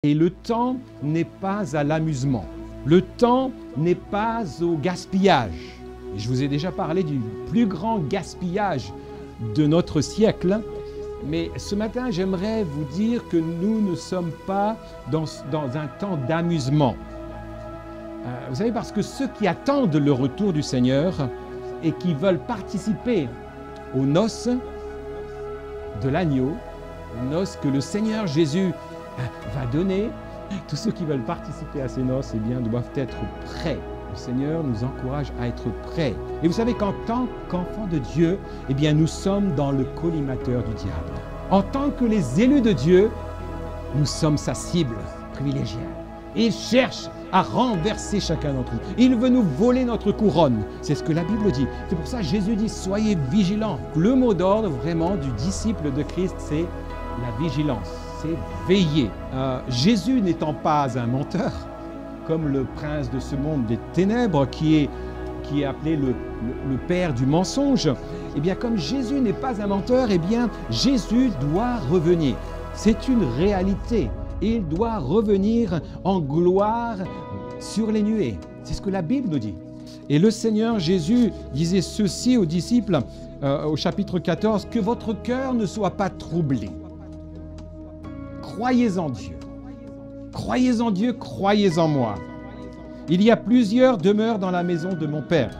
Et le temps n'est pas à l'amusement. Le temps n'est pas au gaspillage. Et je vous ai déjà parlé du plus grand gaspillage de notre siècle. Mais ce matin, j'aimerais vous dire que nous ne sommes pas dans un temps d'amusement. Vous savez, parce que ceux qui attendent le retour du Seigneur et qui veulent participer aux noces de l'agneau, les noces que le Seigneur Jésus va donner, tous ceux qui veulent participer à ces noces, eh bien, doivent être prêts. Le Seigneur nous encourage à être prêts. Et vous savez qu'en tant qu'enfants de Dieu, eh bien, nous sommes dans le collimateur du diable. En tant que les élus de Dieu, nous sommes sa cible privilégiée. Il cherche à renverser chacun d'entre nous. Il veut nous voler notre couronne. C'est ce que la Bible dit. C'est pour ça que Jésus dit « Soyez vigilants ». Le mot d'ordre vraiment du disciple de Christ, c'est la vigilance, c'est veiller. Jésus n'étant pas un menteur, comme le prince de ce monde des ténèbres qui est appelé le père du mensonge, eh bien comme Jésus n'est pas un menteur, eh bien Jésus doit revenir. C'est une réalité. Il doit revenir en gloire sur les nuées. C'est ce que la Bible nous dit. Et le Seigneur Jésus disait ceci aux disciples au chapitre 14, « Que votre cœur ne soit pas troublé. Croyez en Dieu. Croyez en Dieu, croyez en moi. Il y a plusieurs demeures dans la maison de mon Père.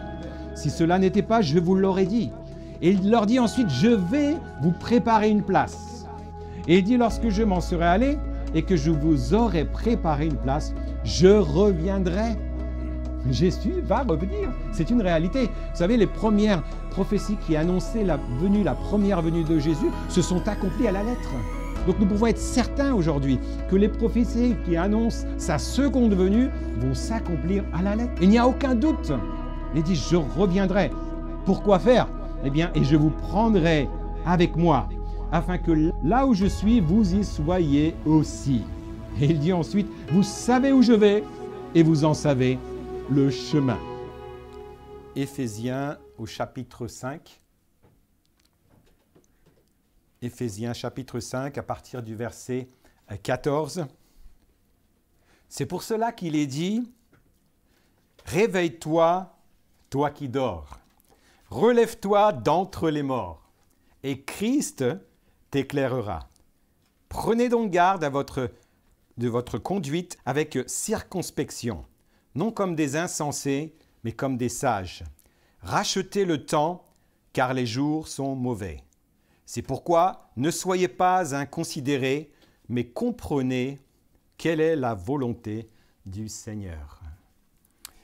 Si cela n'était pas, je vous l'aurais dit. » Et il leur dit ensuite, « Je vais vous préparer une place. » Et il dit, « Lorsque je m'en serai allé, et que je vous aurai préparé une place, je reviendrai. » Jésus va revenir. C'est une réalité. Vous savez, les premières prophéties qui annonçaient la première venue de Jésus se sont accomplies à la lettre. Donc nous pouvons être certains aujourd'hui que les prophéties qui annoncent sa seconde venue vont s'accomplir à la lettre. Il n'y a aucun doute. Il dit, je reviendrai. Pourquoi faire? Eh bien, et je vous prendrai avec moi, afin que là où je suis, vous y soyez aussi. Et il dit ensuite, vous savez où je vais et vous en savez le chemin. Éphésiens au chapitre 5. Éphésiens chapitre 5 à partir du verset 14. C'est pour cela qu'il est dit, réveille-toi, toi qui dors. Relève-toi d'entre les morts, et Christ t'éclairera. Prenez donc garde de votre conduite avec circonspection, non comme des insensés, mais comme des sages. Rachetez le temps, car les jours sont mauvais. C'est pourquoi ne soyez pas inconsidérés, mais comprenez quelle est la volonté du Seigneur.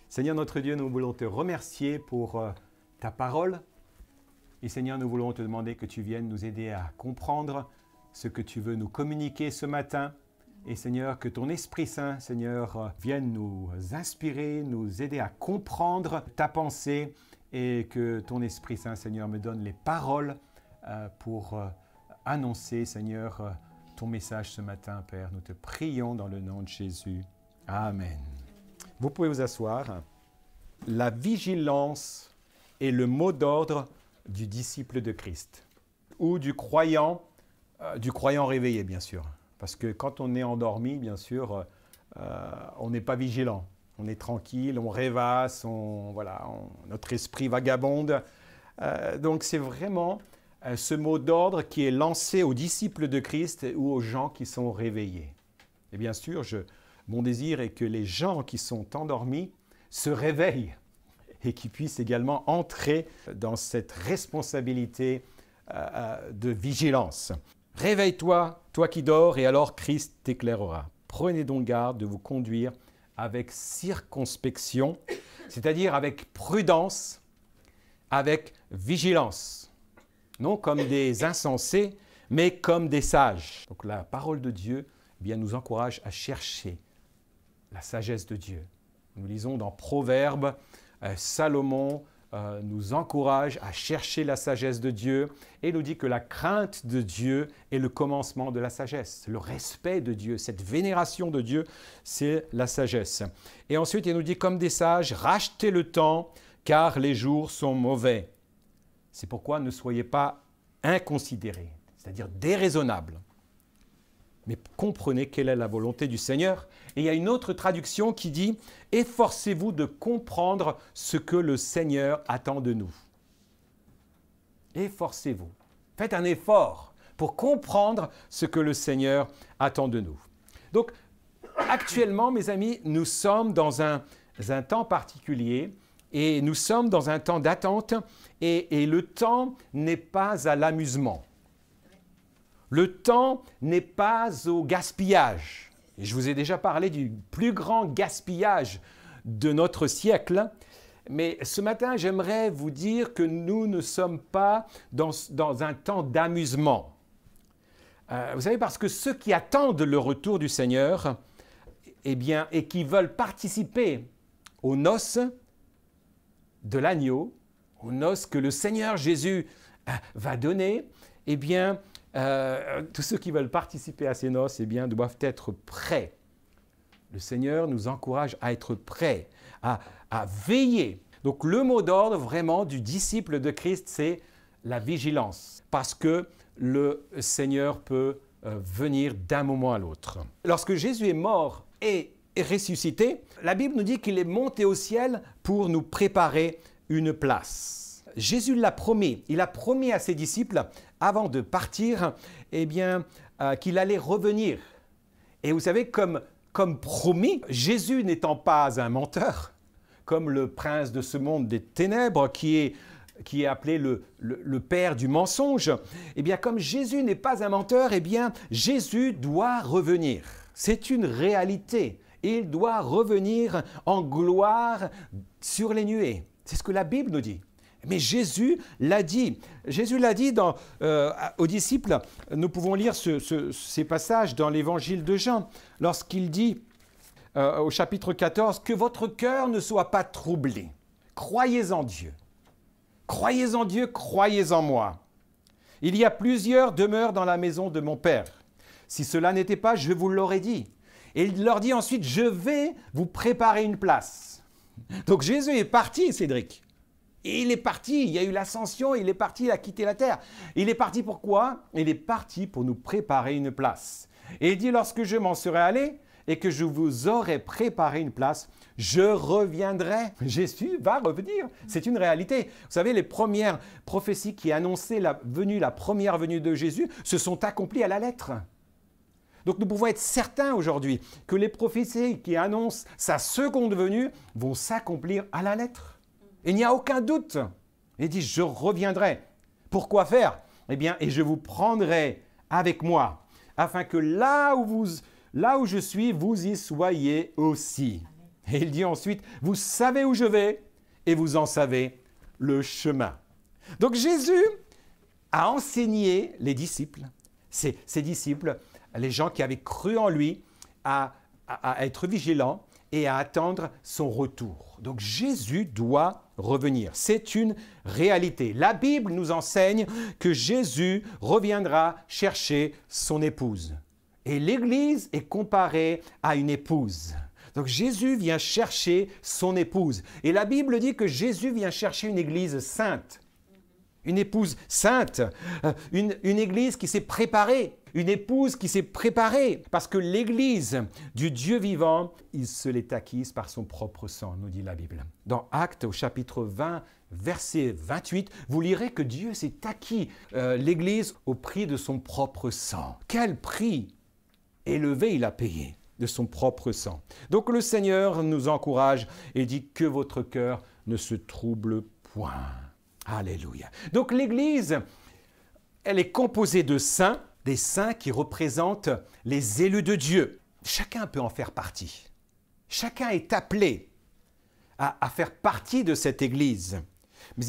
Seigneur notre Dieu, nous voulons te remercier pour ta parole. Et Seigneur, nous voulons te demander que tu viennes nous aider à comprendre ce que tu veux nous communiquer ce matin. Et Seigneur, que ton Esprit Saint, Seigneur, vienne nous inspirer, nous aider à comprendre ta pensée et que ton Esprit Saint, Seigneur, me donne les paroles pour annoncer, Seigneur, ton message ce matin, Père. Nous te prions dans le nom de Jésus. Amen. Vous pouvez vous asseoir. La vigilance est le mot d'ordre du disciple de Christ, ou du croyant réveillé, bien sûr. Parce que quand on est endormi, bien sûr, on n'est pas vigilant. On est tranquille, on rêvasse, notre esprit vagabonde. Donc c'est vraiment ce mot d'ordre qui est lancé aux disciples de Christ ou aux gens qui sont réveillés. Et bien sûr, mon désir est que les gens qui sont endormis se réveillent et qui puissent également entrer dans cette responsabilité de vigilance. Réveille-toi, toi qui dors, et alors Christ t'éclairera. Prenez donc garde de vous conduire avec circonspection, c'est-à-dire avec prudence, avec vigilance. Non comme des insensés, mais comme des sages. Donc la parole de Dieu nous encourage à chercher la sagesse de Dieu. Nous lisons dans Proverbes, Salomon nous encourage à chercher la sagesse de Dieu et nous dit que la crainte de Dieu est le commencement de la sagesse. Le respect de Dieu, cette vénération de Dieu, c'est la sagesse. Et ensuite, il nous dit comme des sages, rachetez le temps car les jours sont mauvais. C'est pourquoi ne soyez pas inconsidérés, c'est-à-dire déraisonnables. mais comprenez quelle est la volonté du Seigneur. Et il y a une autre traduction qui dit « Efforcez-vous de comprendre ce que le Seigneur attend de nous. » Efforcez-vous. Faites un effort pour comprendre ce que le Seigneur attend de nous. Donc, actuellement, mes amis, nous sommes dans un temps particulier et nous sommes dans un temps d'attente et le temps n'est pas à l'amusement. Le temps n'est pas au gaspillage. Je vous ai déjà parlé du plus grand gaspillage de notre siècle, mais ce matin, j'aimerais vous dire que nous ne sommes pas dans un temps d'amusement. Vous savez, parce que ceux qui attendent le retour du Seigneur, eh bien, et qui veulent participer aux noces de l'agneau, aux noces que le Seigneur Jésus va donner, eh bien, tous ceux qui veulent participer à ces noces, eh bien, doivent être prêts. Le Seigneur nous encourage à être prêts, à veiller. Donc, le mot d'ordre vraiment du disciple de Christ, c'est la vigilance, parce que le Seigneur peut venir d'un moment à l'autre. Lorsque Jésus est mort et ressuscité, la Bible nous dit qu'il est monté au ciel pour nous préparer une place. Jésus l'a promis. Il a promis à ses disciples, avant de partir, eh bien, qu'il allait revenir. Et vous savez, comme promis, Jésus n'étant pas un menteur, comme le prince de ce monde des ténèbres qui est appelé le père du mensonge, eh bien, comme Jésus n'est pas un menteur, eh bien, Jésus doit revenir. C'est une réalité. Il doit revenir en gloire sur les nuées. C'est ce que la Bible nous dit. Mais Jésus l'a dit. Jésus l'a dit aux disciples. Nous pouvons lire ces passages dans l'évangile de Jean, lorsqu'il dit au chapitre 14, « Que votre cœur ne soit pas troublé. Croyez en Dieu. Croyez en Dieu, croyez en moi. Il y a plusieurs demeures dans la maison de mon Père. Si cela n'était pas, je vous l'aurais dit. » Et il leur dit ensuite, « Je vais vous préparer une place. » Donc Jésus est parti, Cédric. Et il est parti, il y a eu l'ascension, il est parti, il a quitté la terre. Il est parti pourquoi? Il est parti pour nous préparer une place. Et il dit, lorsque je m'en serai allé et que je vous aurai préparé une place, je reviendrai. Jésus va revenir. C'est une réalité. Vous savez, les premières prophéties qui annonçaient la première venue de Jésus se sont accomplies à la lettre. Donc nous pouvons être certains aujourd'hui que les prophéties qui annoncent sa seconde venue vont s'accomplir à la lettre. Il n'y a aucun doute. Il dit, je reviendrai. Pourquoi faire? Eh bien, et je vous prendrai avec moi, afin que là où je suis, vous y soyez aussi. Et il dit ensuite, vous savez où je vais et vous en savez le chemin. Donc Jésus a enseigné les disciples, ses disciples, les gens qui avaient cru en lui, à être vigilants et à attendre son retour. Donc Jésus doit revenir. C'est une réalité. La Bible nous enseigne que Jésus reviendra chercher son épouse. Et l'Église est comparée à une épouse. Donc Jésus vient chercher son épouse. Et la Bible dit que Jésus vient chercher une Église sainte. Une épouse sainte, une Église qui s'est préparée, une épouse qui s'est préparée. Parce que l'Église du Dieu vivant, il se l'est acquise par son propre sang, nous dit la Bible. Dans Actes, au chapitre 20, verset 28, vous lirez que Dieu s'est acquis l'Église au prix de son propre sang. Quel prix élevé il a payé de son propre sang. Donc le Seigneur nous encourage et dit que votre cœur ne se trouble point. Alléluia. Donc l'Église, elle est composée de saints, des saints qui représentent les élus de Dieu. Chacun peut en faire partie. Chacun est appelé à faire partie de cette Église. Mais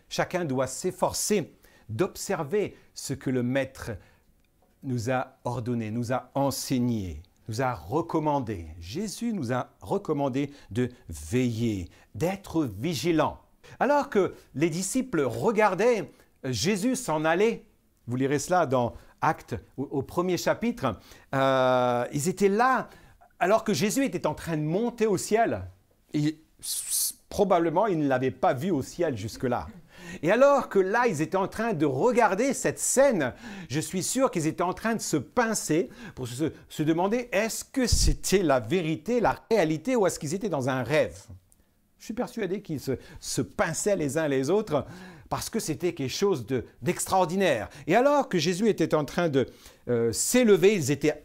chacun doit s'efforcer d'observer ce que le Maître nous a ordonné, nous a enseigné, nous a recommandé. Jésus nous a recommandé de veiller, d'être vigilants. Alors que les disciples regardaient Jésus s'en aller, vous lirez cela dans Actes au premier chapitre, ils étaient là alors que Jésus était en train de monter au ciel. Probablement, ils ne l'avaient pas vu au ciel jusque-là. Et alors que là, ils étaient en train de regarder cette scène, je suis sûr qu'ils étaient en train de se pincer pour se demander est-ce que c'était la vérité, la réalité, ou est-ce qu'ils étaient dans un rêve? Je suis persuadé qu'ils se pinçaient les uns les autres parce que c'était quelque chose d'extraordinaire. Et alors que Jésus était en train de s'élever, ils étaient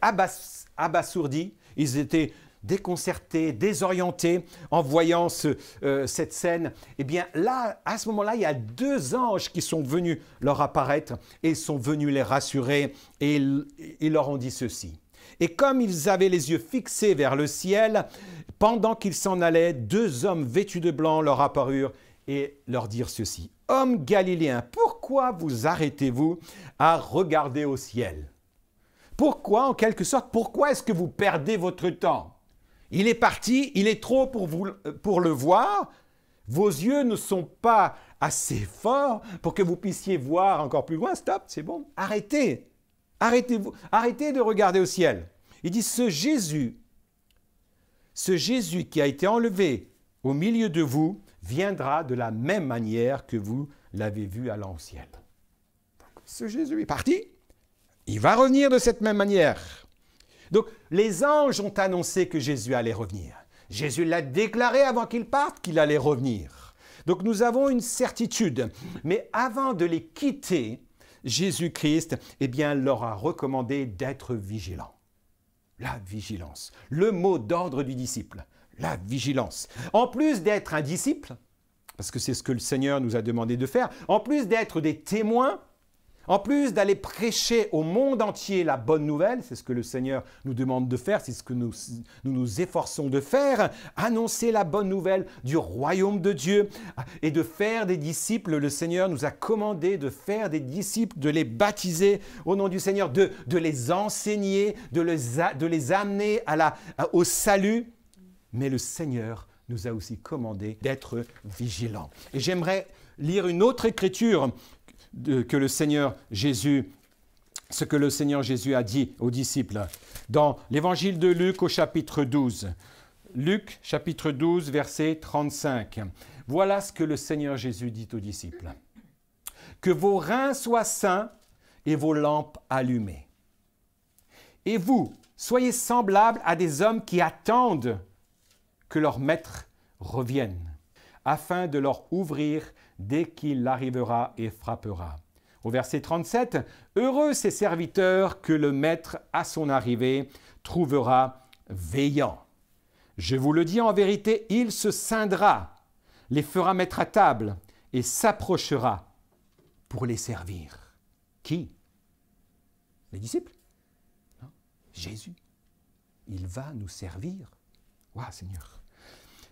abasourdis, ils étaient déconcertés, désorientés en voyant cette scène. Eh bien là, à ce moment-là, il y a 2 anges qui sont venus leur apparaître et sont venus les rassurer et ils leur ont dit ceci. Et comme ils avaient les yeux fixés vers le ciel, pendant qu'ils s'en allaient, 2 hommes vêtus de blanc leur apparurent et leur dirent ceci. « Hommes galiléens, pourquoi vous arrêtez-vous à regarder au ciel? Pourquoi, en quelque sorte, pourquoi est-ce que vous perdez votre temps? Il est parti, il est trop pour le voir. Vos yeux ne sont pas assez forts pour que vous puissiez voir encore plus loin. Stop, c'est bon, arrêtez. Arrêtez de regarder au ciel. » Il dit, ce Jésus qui a été enlevé au milieu de vous, viendra de la même manière que vous l'avez vu allant au ciel. Donc, ce Jésus est parti, il va revenir de cette même manière. Donc, les anges ont annoncé que Jésus allait revenir. Jésus l'a déclaré avant qu'il parte qu'il allait revenir. Donc, nous avons une certitude. Mais avant de les quitter, Jésus-Christ, eh bien, leur a recommandé d'être vigilants. La vigilance, le mot d'ordre du disciple, la vigilance. En plus d'être un disciple, parce que c'est ce que le Seigneur nous a demandé de faire, en plus d'être des témoins, en plus d'aller prêcher au monde entier la bonne nouvelle, c'est ce que le Seigneur nous demande de faire, c'est ce que nous efforçons de faire, annoncer la bonne nouvelle du royaume de Dieu et de faire des disciples. Le Seigneur nous a commandé de faire des disciples, de les baptiser au nom du Seigneur, de les enseigner, de les amener au salut. Mais le Seigneur nous a aussi commandé d'être vigilants. Et j'aimerais lire une autre écriture que le Seigneur Jésus, ce que le Seigneur Jésus a dit aux disciples dans l'évangile de Luc au chapitre 12. Luc chapitre 12 verset 35. Voilà ce que le Seigneur Jésus dit aux disciples. Que vos reins soient sains et vos lampes allumées. Et vous, soyez semblables à des hommes qui attendent que leur maître revienne, afin de leur ouvrir dès qu'il arrivera et frappera. Au verset 37, « Heureux ces serviteurs que le maître, à son arrivée, trouvera veillant. Je vous le dis en vérité, il se scindra, les fera mettre à table et s'approchera pour les servir. » Qui? Les disciples? Non. Jésus. Il va nous servir. Waouh, Seigneur.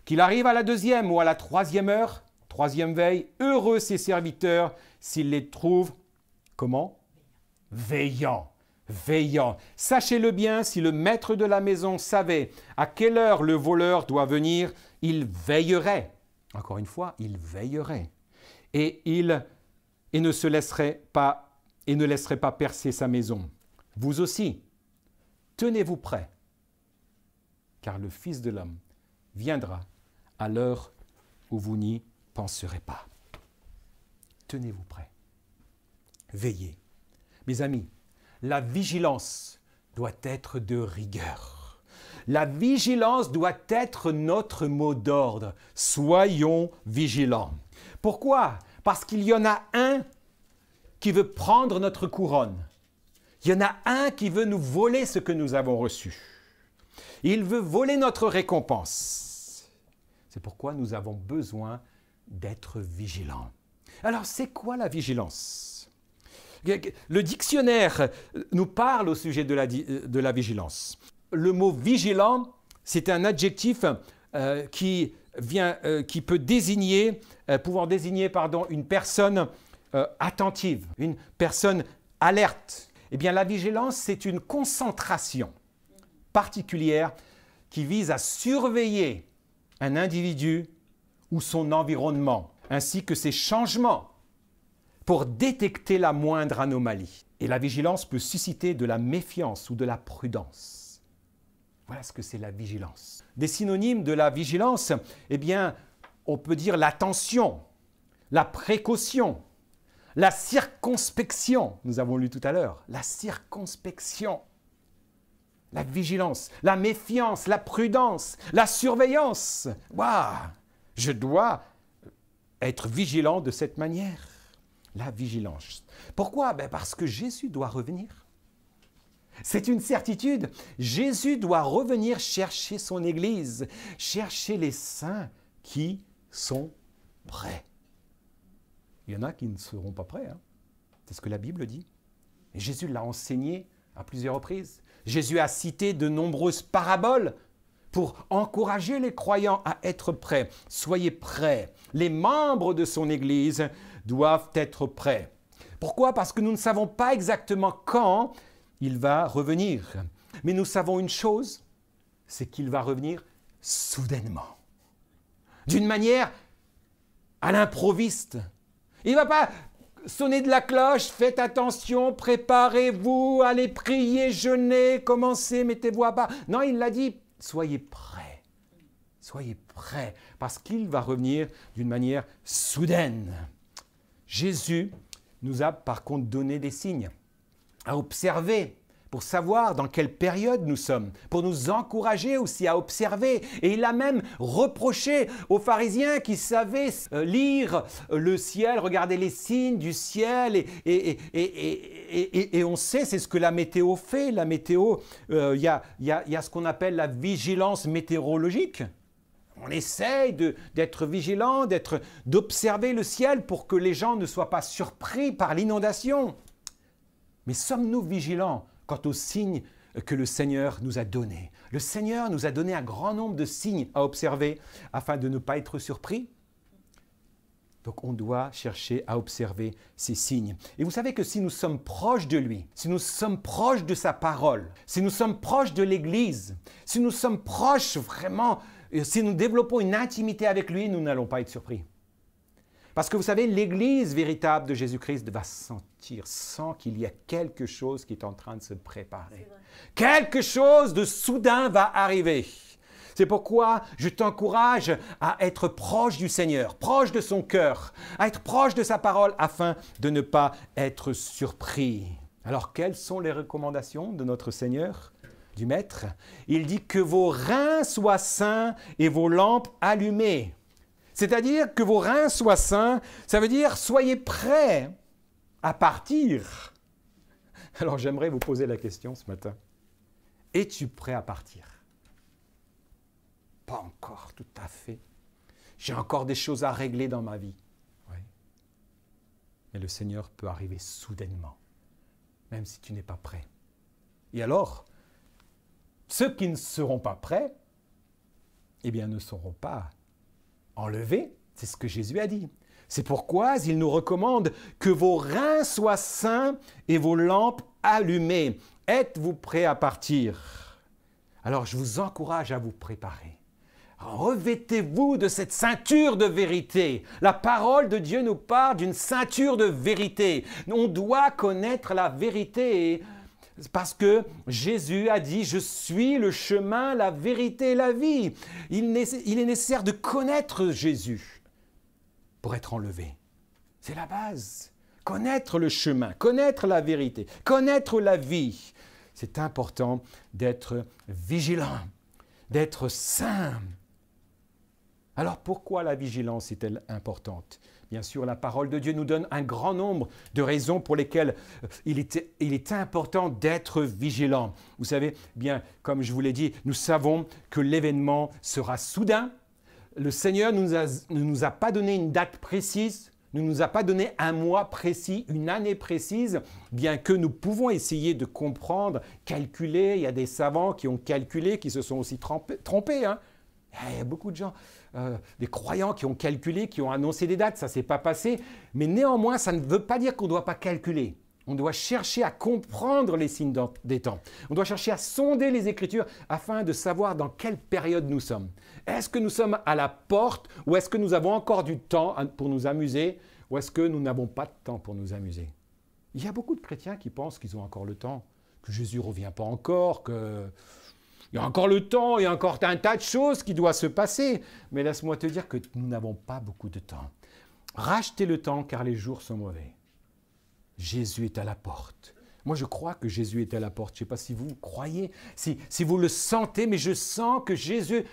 Qu'il arrive à la 2e ou à la 3e heure, 3e veille, heureux ces serviteurs s'ils les trouvent, comment? Veillants. Veillant. Sachez-le bien, si le maître de la maison savait à quelle heure le voleur doit venir, il veillerait. Encore une fois, il veillerait. Et ne laisserait pas percer sa maison. Vous aussi, tenez-vous prêts, car le Fils de l'homme viendra à l'heure où vous n'y penserez pas. Tenez-vous prêts. Veillez. Mes amis, la vigilance doit être de rigueur. La vigilance doit être notre mot d'ordre. Soyons vigilants. Pourquoi? Parce qu'il y en a un qui veut prendre notre couronne. Il y en a un qui veut nous voler ce que nous avons reçu. Il veut voler notre récompense. C'est pourquoi nous avons besoin d'être vigilants. Alors, c'est quoi la vigilance? Le dictionnaire nous parle au sujet de la vigilance. Le mot vigilant, c'est un adjectif qui peut désigner, une personne attentive, une personne alerte. Eh bien, la vigilance, c'est une concentration particulière qui vise à surveiller un individu ou son environnement, ainsi que ses changements, pour détecter la moindre anomalie. Et la vigilance peut susciter de la méfiance ou de la prudence. Voilà ce que c'est la vigilance. Des synonymes de la vigilance, eh bien, on peut dire l'attention, la précaution, la circonspection, nous avons lu tout à l'heure, la circonspection, la vigilance, la méfiance, la prudence, la surveillance. Waouh! Je dois être vigilant de cette manière. La vigilance. Pourquoi? Parce que Jésus doit revenir. C'est une certitude. Jésus doit revenir chercher son Église, chercher les saints qui sont prêts. Il y en a qui ne seront pas prêts. Hein. C'est ce que la Bible dit. Et Jésus l'a enseigné à plusieurs reprises. Jésus a cité de nombreuses paraboles pour encourager les croyants à être prêts. Soyez prêts. Les membres de son Église doivent être prêts. Pourquoi? Parce que nous ne savons pas exactement quand il va revenir. Mais nous savons une chose, c'est qu'il va revenir soudainement. D'une manière à l'improviste. Il ne va pas sonner de la cloche, faites attention, préparez-vous, allez prier, jeûner, commencez, mettez-vous à bas. Non, il l'a dit, soyez prêts. Soyez prêts, parce qu'il va revenir d'une manière soudaine. Jésus nous a par contre donné des signes à observer pour savoir dans quelle période nous sommes, pour nous encourager aussi à observer. Et il a même reproché aux pharisiens qui savaient lire le ciel, regarder les signes du ciel. Et on sait, c'est ce que la météo fait. La météo, il y a ce qu'on appelle la vigilance météorologique. On essaye d'être vigilant, d'observer le ciel pour que les gens ne soient pas surpris par l'inondation. Mais sommes-nous vigilants quant aux signes que le Seigneur nous a donnés? Le Seigneur nous a donné un grand nombre de signes à observer afin de ne pas être surpris. Donc on doit chercher à observer ces signes. Et vous savez que si nous sommes proches de lui, si nous sommes proches de sa parole, si nous sommes proches de l'Église, si nous sommes proches vraiment, si nous développons une intimité avec lui, nous n'allons pas être surpris. Parce que vous savez, l'Église véritable de Jésus-Christ va sentir, sent qu'il y a quelque chose qui est en train de se préparer. Quelque chose de soudain va arriver. C'est pourquoi je t'encourage à être proche du Seigneur, proche de son cœur, à être proche de sa parole afin de ne pas être surpris. Alors, quelles sont les recommandations de notre Seigneur, du Maître? Il dit que vos reins soient sains et vos lampes allumées. C'est-à-dire que vos reins soient sains, ça veut dire soyez prêts à partir. Alors j'aimerais vous poser la question ce matin. Es-tu prêt à partir? Pas encore tout à fait. J'ai encore des choses à régler dans ma vie. Oui. Mais le Seigneur peut arriver soudainement, même si tu n'es pas prêt. Et alors, ceux qui ne seront pas prêts, eh bien ne seront pas enlevé, c'est ce que Jésus a dit. C'est pourquoi il nous recommande que vos reins soient sains et vos lampes allumées. Êtes-vous prêts à partir? Alors je vous encourage à vous préparer. Revêtez-vous de cette ceinture de vérité. La parole de Dieu nous parle d'une ceinture de vérité. On doit connaître la vérité. Parce que Jésus a dit « Je suis le chemin, la vérité et la vie ». Il est nécessaire de connaître Jésus pour être enlevé. C'est la base. Connaître le chemin, connaître la vérité, connaître la vie. C'est important d'être vigilant, d'être saint. Alors pourquoi la vigilance est-elle importante? Bien sûr, la parole de Dieu nous donne un grand nombre de raisons pour lesquelles il est important d'être vigilant. Vous savez, bien, comme je vous l'ai dit, nous savons que l'événement sera soudain. Le Seigneur ne nous a pas donné une date précise, ne nous a pas donné un mois précis, une année précise, bien que nous pouvons essayer de comprendre, calculer. Il y a des savants qui ont calculé, qui se sont aussi trompés. Hein. Il y a beaucoup de gens, des croyants qui ont calculé, qui ont annoncé des dates, ça ne s'est pas passé. Mais néanmoins, ça ne veut pas dire qu'on ne doit pas calculer. On doit chercher à comprendre les signes des temps. On doit chercher à sonder les Écritures afin de savoir dans quelle période nous sommes. Est-ce que nous sommes à la porte ou est-ce que nous avons encore du temps pour nous amuser ou est-ce que nous n'avons pas de temps pour nous amuser? Il y a beaucoup de chrétiens qui pensent qu'ils ont encore le temps, que Jésus ne revient pas encore, que... Il y a encore le temps, il y a encore un tas de choses qui doivent se passer. Mais laisse-moi te dire que nous n'avons pas beaucoup de temps. Rachetez le temps car les jours sont mauvais. Jésus est à la porte. Moi, je crois que Jésus est à la porte. Je ne sais pas si vous croyez, si vous le sentez, mais je sens que Jésus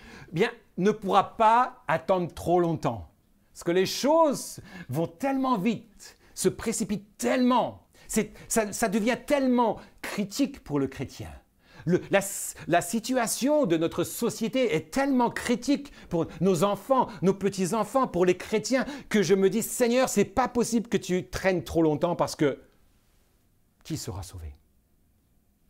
ne pourra pas attendre trop longtemps. Parce que les choses vont tellement vite, se précipitent tellement. Ça devient tellement critique pour le chrétien. La situation de notre société est tellement critique pour nos enfants, nos petits-enfants, pour les chrétiens, que je me dis, Seigneur, ce n'est pas possible que tu traînes trop longtemps parce que qui sera sauvé?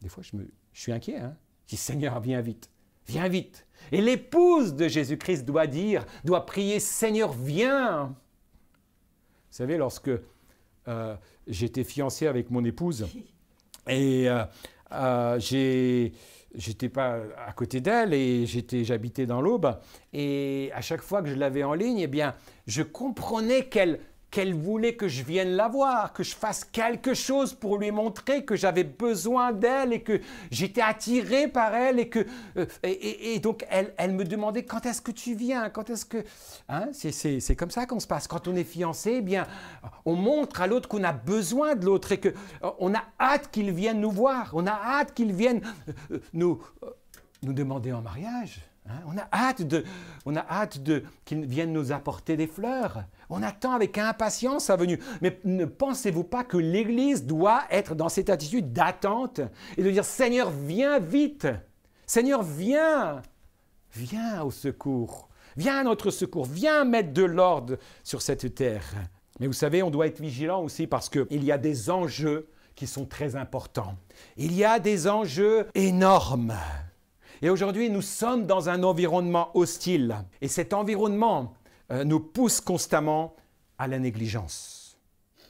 Des fois, je suis inquiet. Je dis, Seigneur, viens vite, viens vite. Et l'épouse de Jésus-Christ doit prier, Seigneur, viens. Vous savez, lorsque j'étais fiancé avec mon épouse et j'étais pas à côté d'elle et j'habitais dans l'Aube, et à chaque fois que je l'avais en ligne, je comprenais qu'elle voulait que je vienne la voir, que je fasse quelque chose pour lui montrer que j'avais besoin d'elle et que j'étais attiré par elle et donc elle me demandait quand est-ce que tu viens, quand est-ce que... c'est comme ça qu'on se passe. Quand on est fiancé, on montre à l'autre qu'on a besoin de l'autre et qu'on a hâte qu'il vienne nous voir, on a hâte qu'il vienne nous demander en mariage. On a hâte qu'ils viennent nous apporter des fleurs. On attend avec impatience sa venue. Mais ne pensez-vous pas que l'Église doit être dans cette attitude d'attente et de dire « Seigneur, viens vite! Seigneur, viens! Viens au secours! Viens à notre secours! Viens mettre de l'ordre sur cette terre! » Mais vous savez, on doit être vigilant aussi parce qu'il y a des enjeux qui sont très importants. Il y a des enjeux énormes. Et aujourd'hui, nous sommes dans un environnement hostile. Et cet environnement nous pousse constamment à la négligence.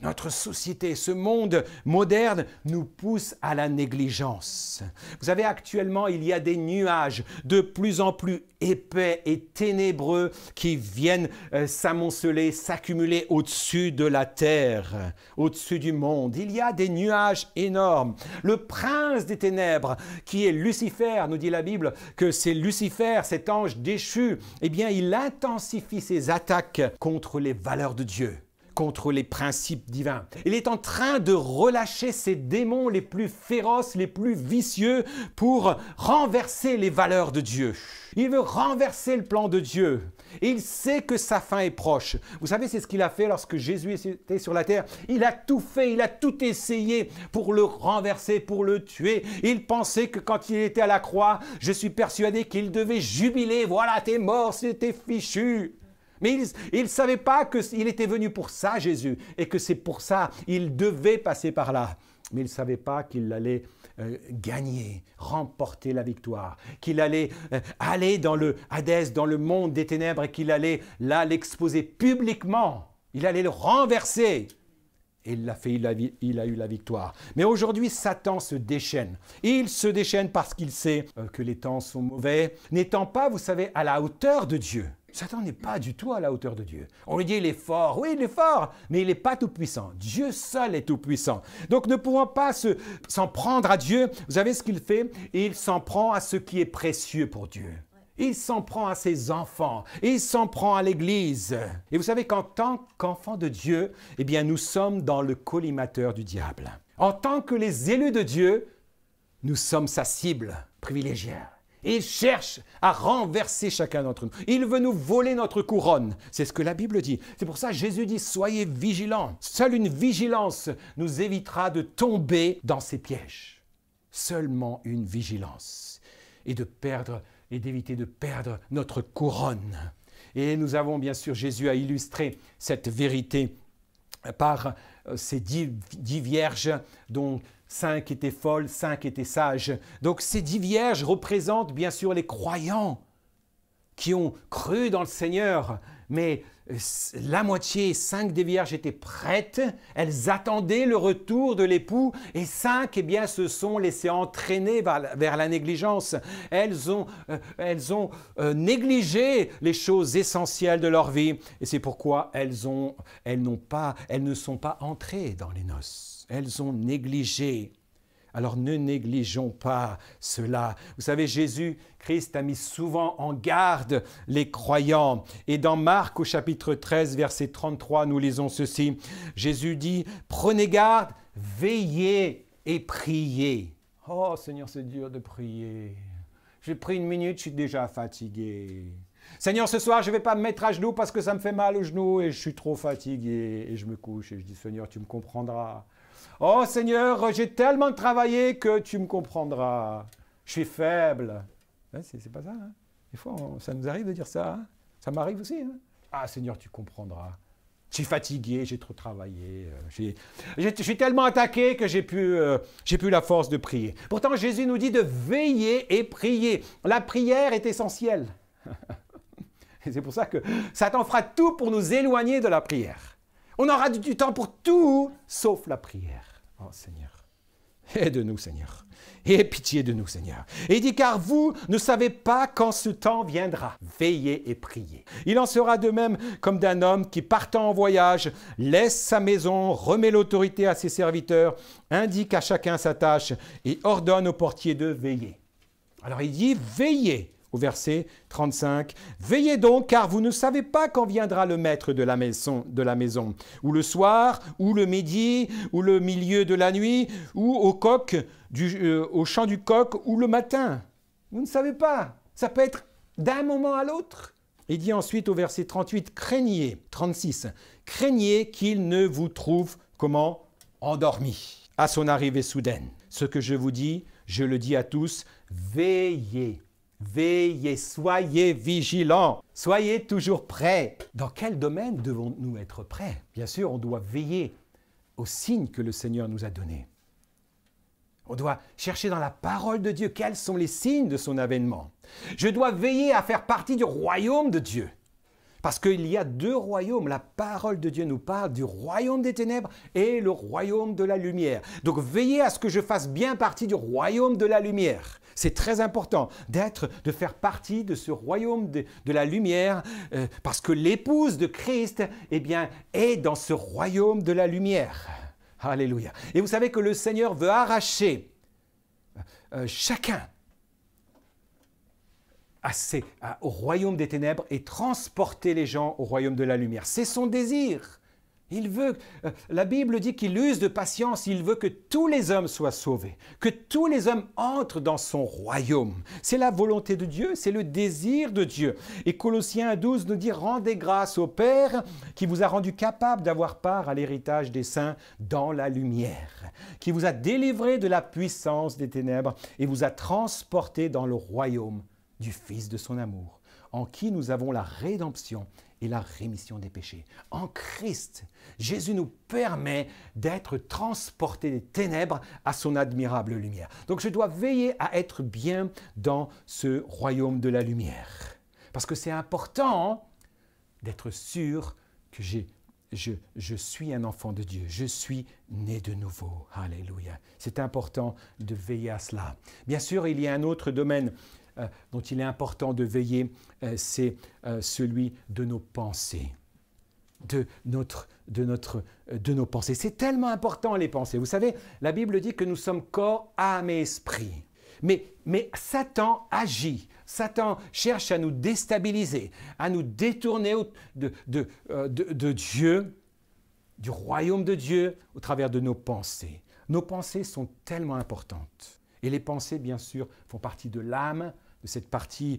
Notre société, ce monde moderne nous pousse à la négligence. Vous savez, actuellement, il y a des nuages de plus en plus épais et ténébreux qui viennent s'amonceler, s'accumuler au-dessus de la terre, au-dessus du monde. Il y a des nuages énormes. Le prince des ténèbres, qui est Lucifer, nous dit la Bible que c'est Lucifer, cet ange déchu, il intensifie ses attaques contre les valeurs de Dieu, contre les principes divins. Il est en train de relâcher ses démons les plus féroces, les plus vicieux pour renverser les valeurs de Dieu. Il veut renverser le plan de Dieu. Et il sait que sa fin est proche. Vous savez, c'est ce qu'il a fait lorsque Jésus était sur la terre. Il a tout fait, il a tout essayé pour le renverser, pour le tuer. Il pensait que quand il était à la croix, je suis persuadé qu'il devait jubiler. Voilà, t'es mort, c'était fichu. Mais il ne savait pas qu'il était venu pour ça, Jésus, et que c'est pour ça il devait passer par là. Mais il ne savait pas qu'il allait gagner, remporter la victoire, qu'il allait aller dans le Hadès, dans le monde des ténèbres, et qu'il allait là l'exposer publiquement. Il allait le renverser. Et il l'a fait, il a eu la victoire. Mais aujourd'hui, Satan se déchaîne. Il se déchaîne parce qu'il sait que les temps sont mauvais, n'étant pas, vous savez, à la hauteur de Dieu. Satan n'est pas du tout à la hauteur de Dieu. On lui dit il est fort. Oui, il est fort, mais il n'est pas tout-puissant. Dieu seul est tout-puissant. Donc ne pouvant pas s'en prendre à Dieu, vous savez ce qu'il fait? Il s'en prend à ce qui est précieux pour Dieu. Il s'en prend à ses enfants, il s'en prend à l'Église. Et vous savez qu'en tant qu'enfants de Dieu, nous sommes dans le collimateur du diable. En tant que les élus de Dieu, nous sommes sa cible privilégiée. Et il cherche à renverser chacun d'entre nous. Il veut nous voler notre couronne. C'est ce que la Bible dit. C'est pour ça que Jésus dit, soyez vigilants. Seule une vigilance nous évitera de tomber dans ces pièges. Seulement une vigilance. Et d'éviter de perdre notre couronne. Et nous avons bien sûr, Jésus a illustré cette vérité par ces 10 vierges dont 5 étaient folles, 5 étaient sages. Donc ces 10 vierges représentent bien sûr les croyants qui ont cru dans le Seigneur, mais la moitié, 5 des vierges étaient prêtes, elles attendaient le retour de l'époux, et 5 se sont laissées entraîner vers la négligence. Elles ont négligé les choses essentielles de leur vie, et c'est pourquoi elles ne sont pas entrées dans les noces. Elles ont négligé. Alors ne négligeons pas cela. Vous savez, Jésus-Christ a mis souvent en garde les croyants. Et dans Marc au chapitre 13, verset 33, nous lisons ceci. Jésus dit, « Prenez garde, veillez et priez. » Oh Seigneur, c'est dur de prier. J'ai pris 1 minute, je suis déjà fatigué. Seigneur, ce soir, je ne vais pas me mettre à genoux parce que ça me fait mal au genou et je suis trop fatigué. Et je me couche et je dis, Seigneur, tu me comprendras. Oh Seigneur, j'ai tellement travaillé que tu me comprendras. Je suis faible. Ouais, c'est pas ça. Hein? Des fois, ça nous arrive de dire ça. Hein? Ça m'arrive aussi. Hein? Ah Seigneur, tu comprendras. Je suis fatigué, j'ai trop travaillé. Je suis tellement attaqué que j'ai plus la force de prier. Pourtant, Jésus nous dit de veiller et prier. La prière est essentielle. Et c'est pour ça que Satan fera tout pour nous éloigner de la prière. On aura du temps pour tout, sauf la prière. Oh Seigneur, aide-nous Seigneur. Aie pitié de nous Seigneur. Et il dit, car vous ne savez pas quand ce temps viendra. Veillez et priez. Il en sera de même comme d'un homme qui partant en voyage, laisse sa maison, remet l'autorité à ses serviteurs, indique à chacun sa tâche et ordonne au portier de veiller. Alors il dit, veillez. Au verset 35, « Veillez donc, car vous ne savez pas quand viendra le maître de la maison, ou le soir, ou le midi, ou le milieu de la nuit, ou au chant du coq, ou le matin. » Vous ne savez pas. Ça peut être d'un moment à l'autre. Il dit ensuite au verset 38, « Craignez, 36, craignez qu'il ne vous trouve, comment? Endormi, à son arrivée soudaine. Ce que je vous dis, je le dis à tous, veillez. » Veillez, soyez vigilants, soyez toujours prêts. Dans quel domaine devons-nous être prêts? Bien sûr, on doit veiller aux signes que le Seigneur nous a donnés. On doit chercher dans la parole de Dieu quels sont les signes de son avènement. Je dois veiller à faire partie du royaume de Dieu. Parce qu'il y a 2 royaumes. La parole de Dieu nous parle du royaume des ténèbres et le royaume de la lumière. Donc veillez à ce que je fasse bien partie du royaume de la lumière. C'est très important de faire partie de ce royaume de la lumière parce que l'épouse de Christ est dans ce royaume de la lumière. Alléluia. Et vous savez que le Seigneur veut arracher chacun au royaume des ténèbres et transporter les gens au royaume de la lumière. C'est son désir. Il veut, la Bible dit qu'il use de patience, il veut que tous les hommes soient sauvés, que tous les hommes entrent dans son royaume. C'est la volonté de Dieu, c'est le désir de Dieu. Et Colossiens 12 nous dit « Rendez grâce au Père qui vous a rendu capable d'avoir part à l'héritage des saints dans la lumière, qui vous a délivré de la puissance des ténèbres et vous a transporté dans le royaume du Fils de son amour, en qui nous avons la rédemption et la rémission des péchés. » En Christ, Jésus nous permet d'être transportés des ténèbres à son admirable lumière. Donc je dois veiller à être bien dans ce royaume de la lumière. Parce que c'est important d'être sûr que je suis un enfant de Dieu. Je suis né de nouveau. Alléluia. C'est important de veiller à cela. Bien sûr, il y a un autre domaine dont il est important de veiller, c'est celui de nos pensées. De nos pensées. C'est tellement important les pensées. Vous savez, la Bible dit que nous sommes corps, âme et esprit. Mais Satan agit. Satan cherche à nous déstabiliser, à nous détourner de Dieu, du royaume de Dieu, au travers de nos pensées. Nos pensées sont tellement importantes. Et les pensées, bien sûr, font partie de l'âme, de cette partie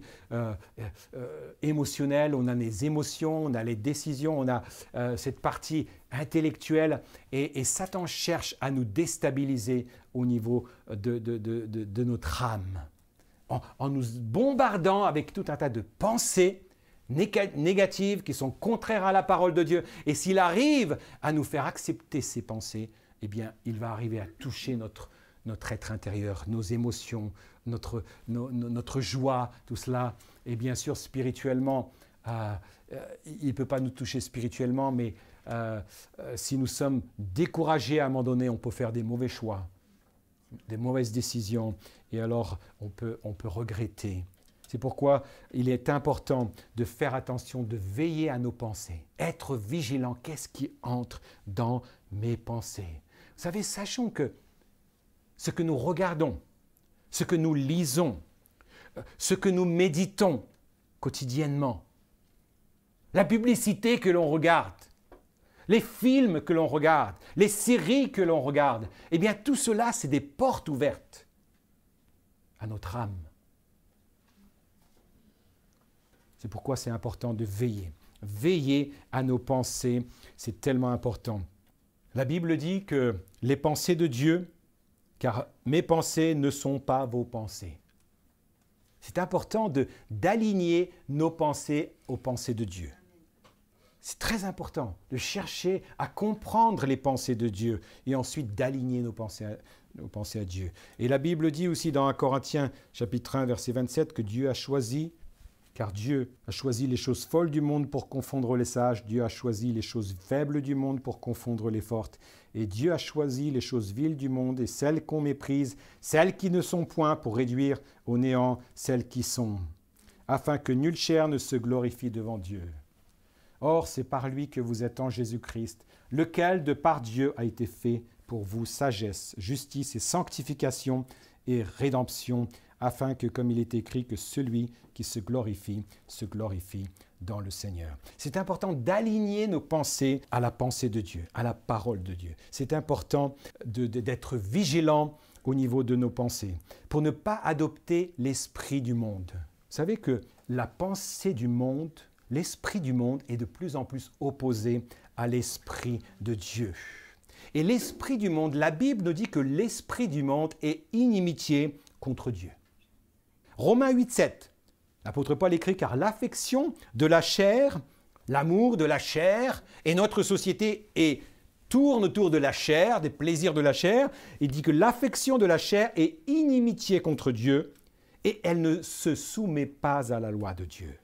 émotionnelle. On a les émotions, on a les décisions, on a cette partie intellectuelle. Et Satan cherche à nous déstabiliser au niveau de notre âme, en nous bombardant avec tout un tas de pensées négatives qui sont contraires à la parole de Dieu. Et s'il arrive à nous faire accepter ces pensées, eh bien, il va arriver à toucher notre être intérieur, nos émotions, notre joie, tout cela. Et bien sûr, spirituellement, il ne peut pas nous toucher spirituellement, mais si nous sommes découragés à un moment donné, on peut faire des mauvais choix, des mauvaises décisions, et alors on peut regretter. C'est pourquoi il est important de faire attention, de veiller à nos pensées, être vigilant. Qu'est-ce qui entre dans mes pensées? Vous savez, sachons que ce que nous regardons, ce que nous lisons, ce que nous méditons quotidiennement, la publicité que l'on regarde, les films que l'on regarde, les séries que l'on regarde, eh bien tout cela, c'est des portes ouvertes à notre âme. C'est pourquoi c'est important de veiller. Veiller à nos pensées, c'est tellement important. La Bible dit que les pensées de Dieu, car mes pensées ne sont pas vos pensées. C'est important d'aligner nos pensées aux pensées de Dieu. C'est très important de chercher à comprendre les pensées de Dieu et ensuite d'aligner nos pensées à Dieu. Et la Bible dit aussi dans 1 Corinthiens chapitre 1 verset 27 que Dieu a choisi, car Dieu a choisi les choses folles du monde pour confondre les sages, Dieu a choisi les choses faibles du monde pour confondre les fortes, et Dieu a choisi les choses viles du monde et celles qu'on méprise, celles qui ne sont point pour réduire au néant celles qui sont, afin que nulle chair ne se glorifie devant Dieu. Or, c'est par lui que vous êtes en Jésus-Christ, lequel de par Dieu a été fait pour vous sagesse, justice et sanctification et rédemption, afin que, comme il est écrit, que celui qui se glorifie dans le Seigneur. C'est important d'aligner nos pensées à la pensée de Dieu, à la parole de Dieu. C'est important d'être vigilant au niveau de nos pensées, pour ne pas adopter l'esprit du monde. Vous savez que la pensée du monde, l'esprit du monde est de plus en plus opposé à l'esprit de Dieu. Et l'esprit du monde, la Bible nous dit que l'esprit du monde est inimitié contre Dieu. Romains 8, 7, l'apôtre Paul écrit « Car l'affection de la chair, l'amour de la chair, et notre société tourne autour de la chair, des plaisirs de la chair. Il dit que l'affection de la chair est inimitié contre Dieu et elle ne se soumet pas à la loi de Dieu. »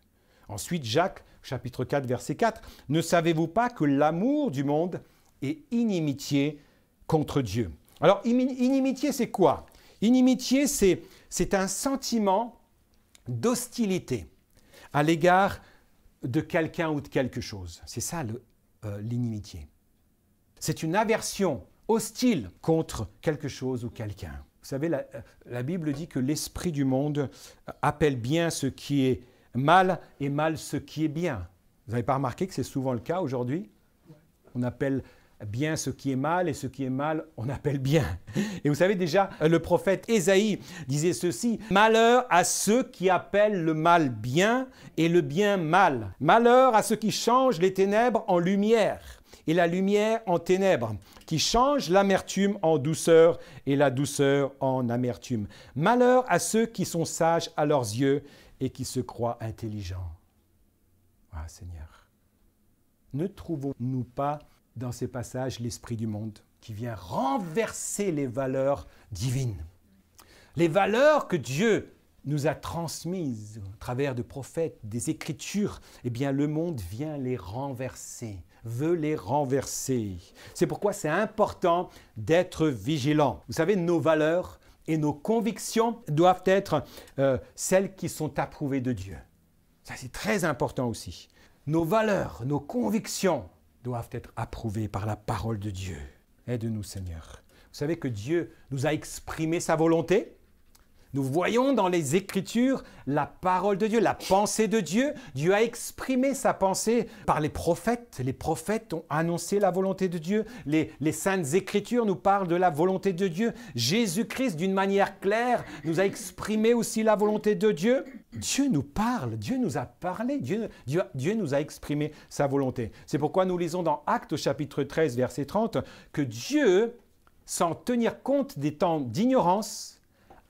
Ensuite, Jacques, chapitre 4, verset 4, « Ne savez-vous pas que l'amour du monde est inimitié contre Dieu ?» Alors, inimitié, c'est quoi? Inimitié, c'est un sentiment d'hostilité à l'égard de quelqu'un ou de quelque chose. C'est ça l'inimitié. C'est une aversion hostile contre quelque chose ou quelqu'un. Vous savez, la Bible dit que l'esprit du monde appelle bien ce qui est mal et mal ce qui est bien. Vous n'avez pas remarqué que c'est souvent le cas aujourd'hui? On appelle bien ce qui est mal et ce qui est mal, on appelle bien. Et vous savez déjà, le prophète Ésaïe disait ceci, « Malheur à ceux qui appellent le mal bien et le bien mal. Malheur à ceux qui changent les ténèbres en lumière et la lumière en ténèbres, qui changent l'amertume en douceur et la douceur en amertume. Malheur à ceux qui sont sages à leurs yeux et qui se croient intelligents. » Ah Seigneur, ne trouvons-nous pas dans ces passages l'esprit du monde qui vient renverser les valeurs divines. Les valeurs que Dieu nous a transmises au travers de prophètes, des Écritures, eh bien le monde vient les renverser, veut les renverser. C'est pourquoi c'est important d'être vigilant. Vous savez, nos valeurs et nos convictions doivent être celles qui sont approuvées de Dieu. Ça, c'est très important aussi. Nos valeurs, nos convictions doivent être approuvées par la parole de Dieu. Aide-nous, Seigneur. Vous savez que Dieu nous a exprimé sa volonté. Nous voyons dans les Écritures la parole de Dieu, la pensée de Dieu. Dieu a exprimé sa pensée par les prophètes. Les prophètes ont annoncé la volonté de Dieu. Les Saintes Écritures nous parlent de la volonté de Dieu. Jésus-Christ, d'une manière claire, nous a exprimé aussi la volonté de Dieu. Dieu nous parle, Dieu nous a parlé, Dieu nous a exprimé sa volonté. C'est pourquoi nous lisons dans Actes chapitre 13, verset 30, que Dieu, sans tenir compte des temps d'ignorance,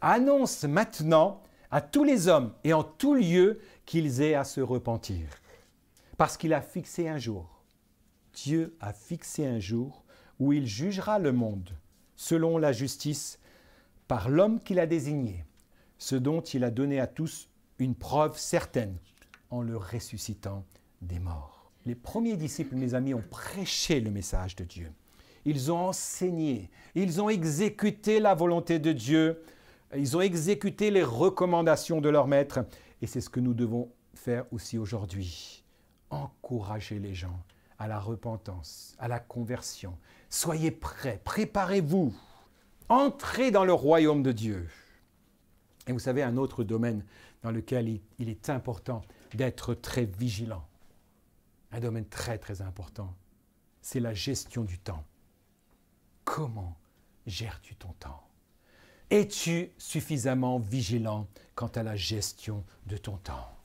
annonce maintenant à tous les hommes et en tout lieu qu'ils aient à se repentir. Parce qu'il a fixé un jour, Dieu a fixé un jour où il jugera le monde selon la justice par l'homme qu'il a désigné, ce dont il a donné à tous une preuve certaine en le ressuscitant des morts. Les premiers disciples, mes amis, ont prêché le message de Dieu. Ils ont enseigné, ils ont exécuté la volonté de Dieu. Ils ont exécuté les recommandations de leur maître et c'est ce que nous devons faire aussi aujourd'hui. Encourager les gens à la repentance, à la conversion. Soyez prêts, préparez-vous entrer dans le royaume de Dieu. Et vous savez, un autre domaine dans lequel il est important d'être très vigilant, un domaine très très important, c'est la gestion du temps. Comment gères-tu ton temps? Es-tu suffisamment vigilant quant à la gestion de ton temps?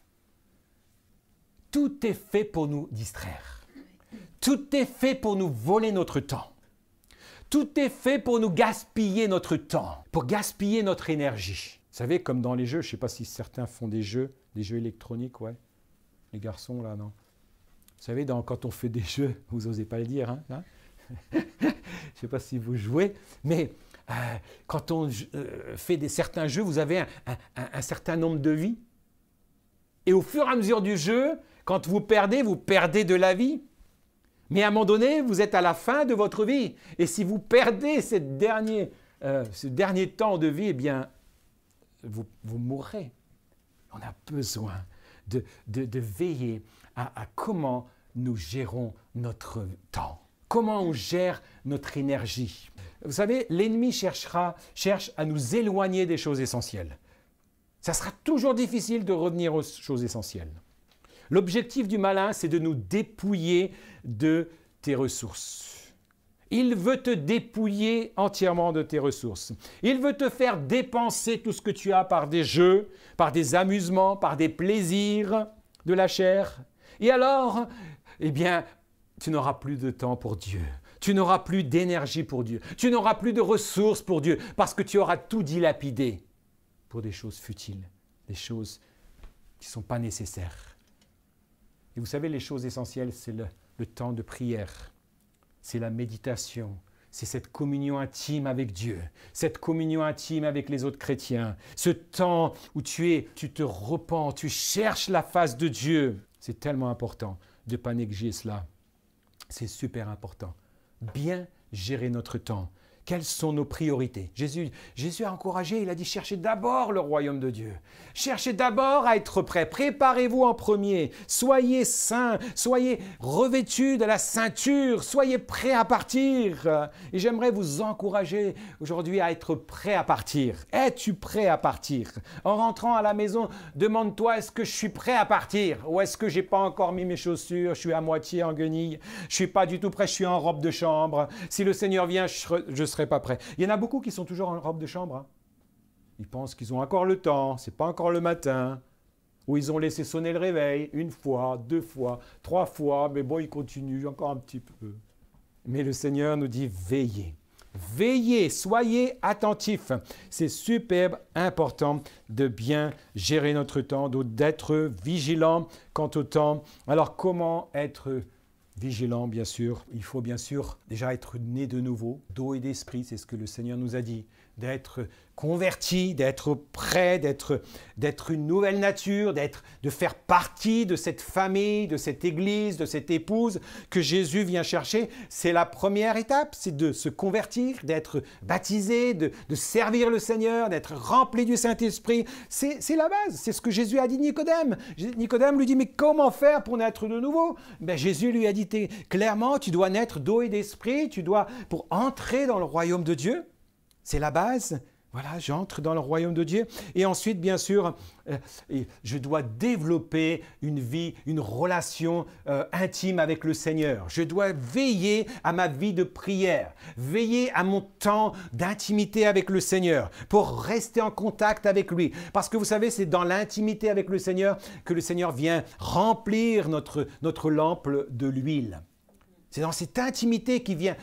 Tout est fait pour nous distraire. Tout est fait pour nous voler notre temps. Tout est fait pour nous gaspiller notre temps, pour gaspiller notre énergie. Vous savez, comme dans les jeux, je ne sais pas si certains font des jeux électroniques, ouais. Les garçons, là, non. Vous savez, quand on fait des jeux, vous n'osez pas le dire, hein, je ne sais pas si vous jouez, mais quand on fait certains jeux, vous avez un certain nombre de vies. Et au fur et à mesure du jeu, quand vous perdez de la vie. Mais à un moment donné, vous êtes à la fin de votre vie. Et si vous perdez ce dernier temps de vie, eh bien, vous mourrez. On a besoin de veiller à comment nous gérons notre temps. Comment on gère notre énergie. Vous savez, l'ennemi cherche à nous éloigner des choses essentielles. Ça sera toujours difficile de revenir aux choses essentielles. L'objectif du malin, c'est de nous dépouiller de tes ressources. Il veut te dépouiller entièrement de tes ressources. Il veut te faire dépenser tout ce que tu as par des jeux, par des amusements, par des plaisirs de la chair. Et alors, eh bien, tu n'auras plus de temps pour Dieu. Tu n'auras plus d'énergie pour Dieu. Tu n'auras plus de ressources pour Dieu parce que tu auras tout dilapidé pour des choses futiles, des choses qui ne sont pas nécessaires. Et vous savez, les choses essentielles, c'est le temps de prière, c'est la méditation, c'est cette communion intime avec Dieu, cette communion intime avec les autres chrétiens, ce temps où tu te repens, tu cherches la face de Dieu. C'est tellement important de ne pas négliger cela. C'est super important. Bien gérer notre temps. Quelles sont nos priorités? Jésus a encouragé, il a dit cherchez d'abord le royaume de Dieu. Cherchez d'abord à être prêt. Préparez-vous en premier. Soyez saints, soyez revêtus de la ceinture, soyez prêts à partir. Et j'aimerais vous encourager aujourd'hui à être prêt à partir. Es-tu prêt à partir? En rentrant à la maison, demande-toi est-ce que je suis prêt à partir? Ou est-ce que je n'ai pas encore mis mes chaussures? Je suis à moitié en guenilles. Je ne suis pas du tout prêt, je suis en robe de chambre. Si le Seigneur vient, je serai pas prêt. Il y en a beaucoup qui sont toujours en robe de chambre. Hein. Ils pensent qu'ils ont encore le temps, c'est pas encore le matin. Ou ils ont laissé sonner le réveil 1 fois, 2 fois, 3 fois, mais bon, ils continuent encore un petit peu. Mais le Seigneur nous dit veillez. Veillez, soyez attentifs. C'est superbe, important de bien gérer notre temps, d'être vigilant quant au temps. Alors comment être vigilant, bien sûr. Il faut bien sûr déjà être né de nouveau, d'eau et d'esprit, c'est ce que le Seigneur nous a dit, d'être converti, d'être prêt, d'être une nouvelle nature, de faire partie de cette famille, de cette église, de cette épouse que Jésus vient chercher. C'est la première étape, c'est de se convertir, d'être baptisé, de servir le Seigneur, d'être rempli du Saint-Esprit. C'est la base, c'est ce que Jésus a dit à Nicodème. Nicodème lui dit, mais comment faire pour naître de nouveau? Ben, Jésus lui a dit clairement, tu dois naître d'eau et d'esprit, pour entrer dans le royaume de Dieu. C'est la base. Voilà, j'entre dans le royaume de Dieu. Et ensuite, bien sûr, je dois développer une vie, une relation intime avec le Seigneur. Je dois veiller à ma vie de prière, veiller à mon temps d'intimité avec le Seigneur pour rester en contact avec lui. Parce que vous savez, c'est dans l'intimité avec le Seigneur que le Seigneur vient remplir notre lampe de l'huile. C'est dans cette intimité qui vient.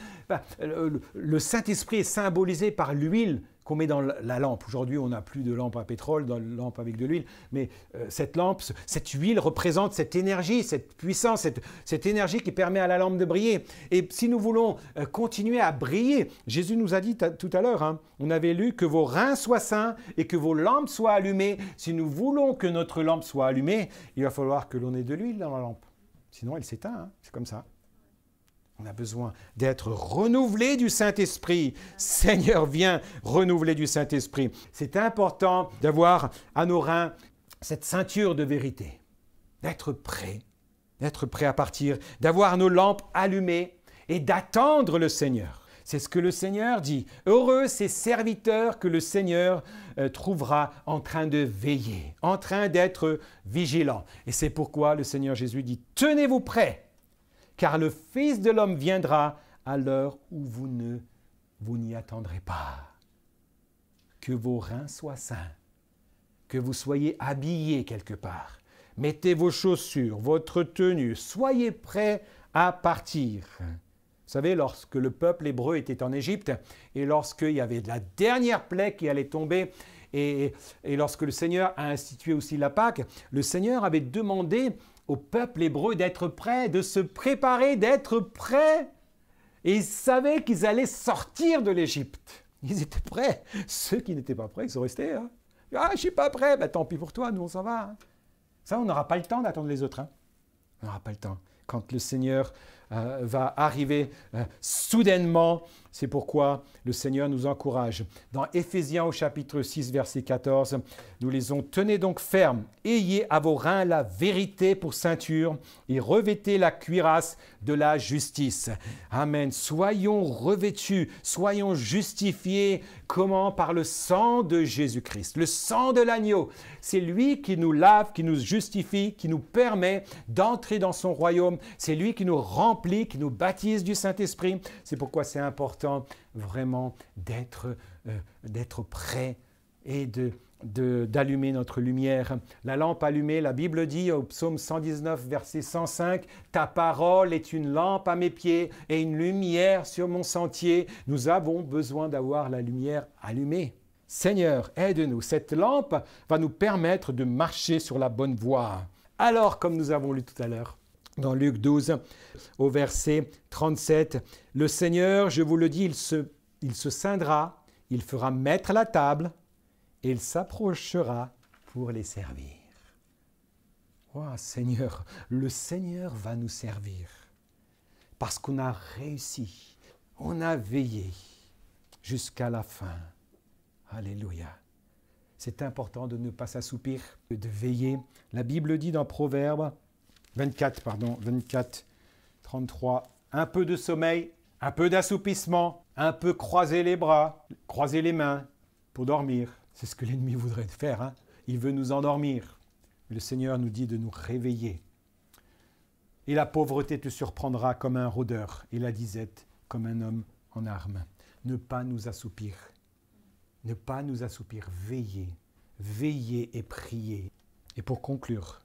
Le Saint-Esprit est symbolisé par l'huile qu'on met dans la lampe. Aujourd'hui, on n'a plus de lampe à pétrole, de lampe avec de l'huile, mais cette lampe, cette huile représente cette énergie, cette puissance, cette énergie qui permet à la lampe de briller. Et si nous voulons continuer à briller, Jésus nous a dit tout à l'heure, hein, on avait lu que vos reins soient sains et que vos lampes soient allumées. Si nous voulons que notre lampe soit allumée, il va falloir que l'on ait de l'huile dans la lampe. Sinon, elle s'éteint, hein, c'est comme ça. On a besoin d'être renouvelé du Saint-Esprit. Seigneur, viens renouveler du Saint-Esprit. C'est important d'avoir à nos reins cette ceinture de vérité, d'être prêt à partir, d'avoir nos lampes allumées et d'attendre le Seigneur. C'est ce que le Seigneur dit. Heureux ces serviteurs que le Seigneur trouvera en train de veiller, en train d'être vigilants. Et c'est pourquoi le Seigneur Jésus dit, tenez-vous prêts, car le Fils de l'homme viendra à l'heure où vous n'y attendrez pas. Que vos reins soient sains, que vous soyez habillés quelque part. Mettez vos chaussures, votre tenue, soyez prêts à partir. Vous savez, lorsque le peuple hébreu était en Égypte et lorsqu'il y avait la dernière plaie qui allait tomber et lorsque le Seigneur a institué aussi la Pâque, le Seigneur avait demandé au peuple hébreu d'être prêt, de se préparer, d'être prêt. Et ils savaient qu'ils allaient sortir de l'Égypte. Ils étaient prêts. Ceux qui n'étaient pas prêts, ils sont restés. Hein. Ah, je ne suis pas prêt. Ben, tant pis pour toi, nous on s'en va. Hein. Ça, on n'aura pas le temps d'attendre les autres. Hein. On n'aura pas le temps. Quand le Seigneur va arriver soudainement, c'est pourquoi le Seigneur nous encourage. Dans Éphésiens au chapitre 6, verset 14, nous lisons « Tenez donc ferme, ayez à vos reins la vérité pour ceinture et revêtez la cuirasse de la justice. » Amen. Soyons revêtus, soyons justifiés. Comment? Par le sang de Jésus-Christ, le sang de l'agneau. C'est lui qui nous lave, qui nous justifie, qui nous permet d'entrer dans son royaume. C'est lui qui nous remplit, qui nous baptise du Saint-Esprit. C'est pourquoi c'est important vraiment d'être prêt et d'allumer notre lumière. La lampe allumée, la Bible dit au psaume 119, verset 105, « Ta parole est une lampe à mes pieds et une lumière sur mon sentier. » Nous avons besoin d'avoir la lumière allumée. Seigneur, aide-nous. Cette lampe va nous permettre de marcher sur la bonne voie. Alors, comme nous avons lu tout à l'heure, dans Luc 12, au verset 37, « Le Seigneur, je vous le dis, il se ceindra, il fera mettre la table, et il s'approchera pour les servir. » Oh Seigneur, le Seigneur va nous servir parce qu'on a réussi, on a veillé jusqu'à la fin. Alléluia. C'est important de ne pas s'assoupir, de veiller. La Bible dit dans Proverbes 24, 33, un peu de sommeil, un peu d'assoupissement, un peu croiser les bras, croiser les mains pour dormir. C'est ce que l'ennemi voudrait faire. Hein? Il veut nous endormir. Le Seigneur nous dit de nous réveiller. Et la pauvreté te surprendra comme un rôdeur, et la disette comme un homme en armes. Ne pas nous assoupir. Ne pas nous assoupir. Veiller. Veiller et prier. Et pour conclure,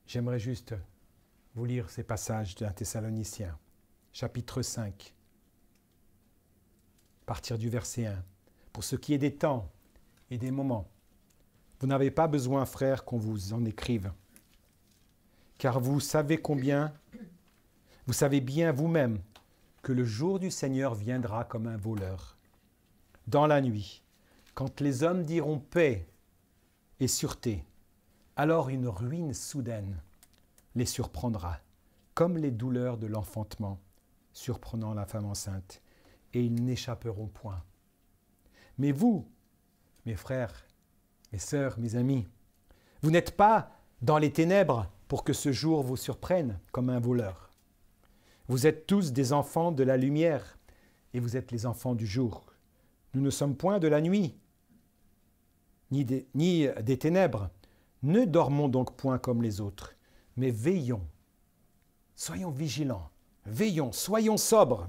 j'aimerais juste vous lire ces passages d'un Thessaloniciens, chapitre 5, à partir du verset 1. Pour ce qui est des temps et des moments, vous n'avez pas besoin, frères, qu'on vous en écrive, car vous savez bien vous-même que le jour du Seigneur viendra comme un voleur. Dans la nuit, quand les hommes diront paix et sûreté, alors une ruine soudaine les surprendra, comme les douleurs de l'enfantement surprenant la femme enceinte, et ils n'échapperont point. Mais vous, mes frères, mes sœurs, mes amis, vous n'êtes pas dans les ténèbres pour que ce jour vous surprenne comme un voleur. Vous êtes tous des enfants de la lumière et vous êtes les enfants du jour. Nous ne sommes point de la nuit, ni des ténèbres. Ne dormons donc point comme les autres, mais veillons. Soyons vigilants, veillons, soyons sobres.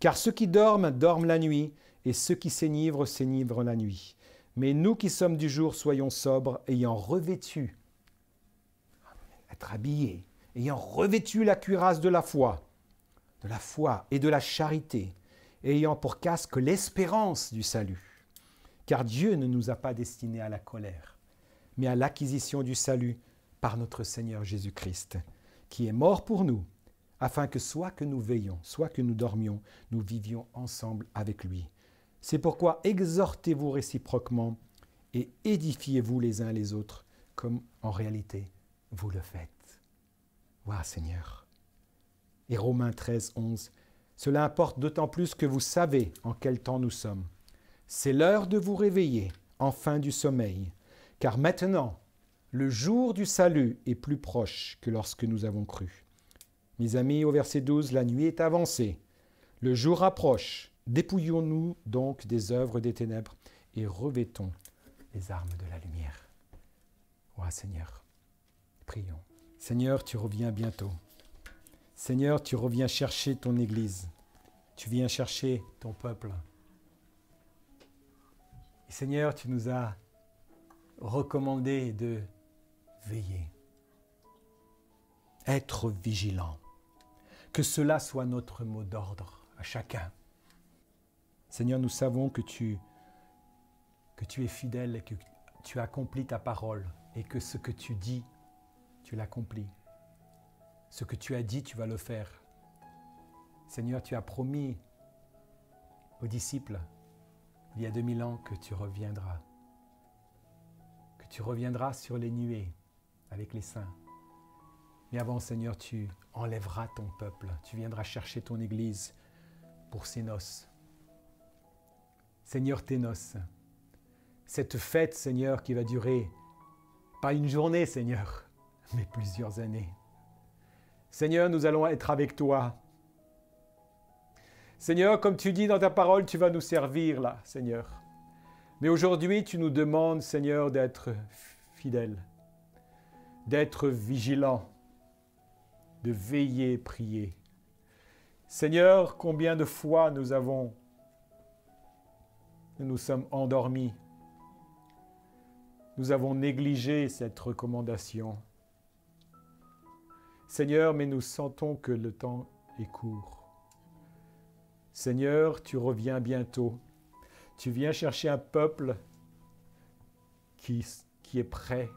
Car ceux qui dorment, dorment la nuit, et ceux qui s'enivrent, s'enivrent la nuit. Mais nous qui sommes du jour, soyons sobres, ayant revêtu, être habillés, ayant revêtu la cuirasse de la foi et de la charité, ayant pour casque l'espérance du salut. Car Dieu ne nous a pas destinés à la colère, mais à l'acquisition du salut par notre Seigneur Jésus-Christ, qui est mort pour nous, afin que soit que nous veillions, soit que nous dormions, nous vivions ensemble avec lui. C'est pourquoi exhortez-vous réciproquement et édifiez-vous les uns les autres, comme en réalité vous le faites. Waouh Seigneur. Et Romains 13, 11, cela importe d'autant plus que vous savez en quel temps nous sommes. C'est l'heure de vous réveiller, enfin du sommeil, car maintenant, le jour du salut est plus proche que lorsque nous avons cru. Mes amis, au verset 12, la nuit est avancée, Le jour approche. Dépouillons-nous donc des œuvres des ténèbres et revêtons les armes de la lumière. Ô Seigneur, prions. Seigneur, tu reviens bientôt. Seigneur, tu reviens chercher ton Église. Tu viens chercher ton peuple. Et Seigneur, tu nous as recommandé de veiller. Être vigilant. Que cela soit notre mot d'ordre à chacun. Seigneur, nous savons que tu es fidèle et que tu accomplis ta parole et que ce que tu dis, tu l'accomplis. Ce que tu as dit, tu vas le faire. Seigneur, tu as promis aux disciples, il y a 2000 ans, que tu reviendras. Que tu reviendras sur les nuées avec les saints. Mais avant, Seigneur, tu enlèveras ton peuple. Tu viendras chercher ton Église pour ses noces. Seigneur, tes noces. Cette fête, Seigneur, qui va durer, pas une journée, Seigneur, mais plusieurs années. Seigneur, nous allons être avec toi. Seigneur, comme tu dis dans ta parole, tu vas nous servir là, Seigneur. Mais aujourd'hui, tu nous demandes, Seigneur, d'être fidèles, d'être vigilants, de veiller, prier. Seigneur, combien de fois nous sommes endormis. Nous avons négligé cette recommandation. Seigneur, mais nous sentons que le temps est court. Seigneur, tu reviens bientôt. Tu viens chercher un peuple qui est prêt.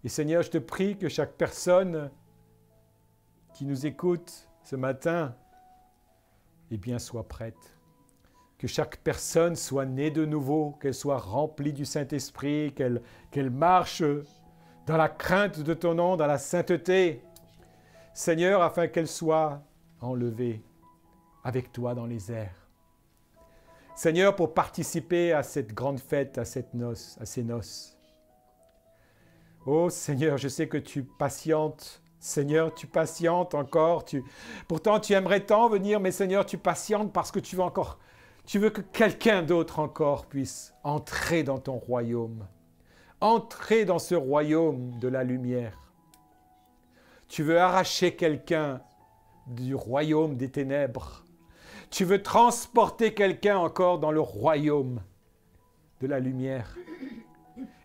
Et Seigneur, je te prie que chaque personne qui nous écoute ce matin, eh bien, soit prête. Que chaque personne soit née de nouveau, qu'elle soit remplie du Saint-Esprit, qu'elle marche dans la crainte de ton nom, dans la sainteté. Seigneur, afin qu'elle soit enlevée avec toi dans les airs. Seigneur, pour participer à cette grande fête, à ces noces. Oh Seigneur, je sais que tu patientes. Seigneur, tu patientes encore. Pourtant, tu aimerais tant venir, mais Seigneur, tu patientes parce que tu veux que quelqu'un d'autre encore puisse entrer dans ton royaume. Entrer dans ce royaume de la lumière. Tu veux arracher quelqu'un du royaume des ténèbres. Tu veux transporter quelqu'un encore dans le royaume de la lumière.